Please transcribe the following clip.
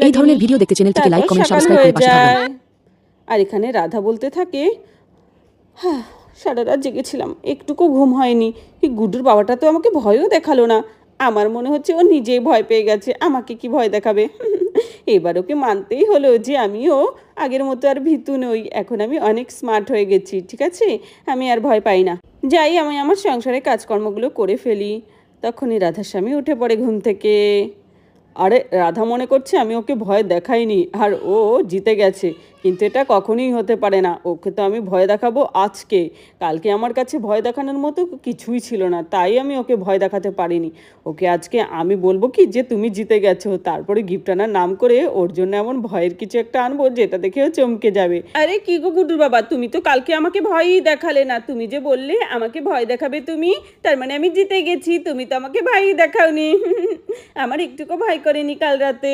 এই ধরনের ভিডিও দেখতে চ্যানেলটিকে লাইক, কমেন্ট, সকাল সাবস্ক্রাইব হয়ে করে পাশে থাকুন। যায়। আর এখানে রাধা বলতে থাকে, হ্যাঁ, সারা রাত জেগেছিলাম, একটুকু ঘুম হয়নি। এই গুড্ডুর বাবাটা তো আমাকে ভয়ও দেখালো না। আমার মনে হচ্ছে ও নিজেই ভয় পেয়ে গেছে, আমাকে কি ভয় দেখাবে। এবার ওকে মানতেই হলো যে আমিও আগের মতো আর ভীতু নই, এখন আমি অনেক স্মার্ট হয়ে গেছি, ঠিক আছে, আমি আর ভয় পাই না। যাই, আমি আমার সংসারের কাজকর্মগুলো করে ফেলি। তখনই রাধার স্বামী উঠে পড়ে ঘুম থেকে। আরে রাধা মনে করছে আমি ওকে ভয় দেখাইনি আর ও জিতে গেছে, কিন্তু এটা কখনোই হতে পারে না। ওকে তো আমি ভয় দেখাবো আজকে। কালকে আমার কাছে ভয় দেখানোর মতো কিছুই ছিল না, তাই আমি ওকে ভয় দেখাতে পারিনি। ওকে আজকে আমি বলবো কি যে তুমি জিতে গেছো, তারপরে গিফট আনার নাম করে ওর জন্য এমন ভয়ের কিছু একটা আনবো যেটা দেখেও চমকে যাবে। আরে কি গো গুড্ডুর বাবা, তুমি তো কালকে আমাকে ভয়ই দেখালে না। তুমি যে বললে আমাকে ভয় দেখাবে তুমি, তার মানে আমি জিতে গেছি। তুমি তো আমাকে ভয়ই দেখাওনি। আমার একটুকু ভয় করেনি কাল রাতে।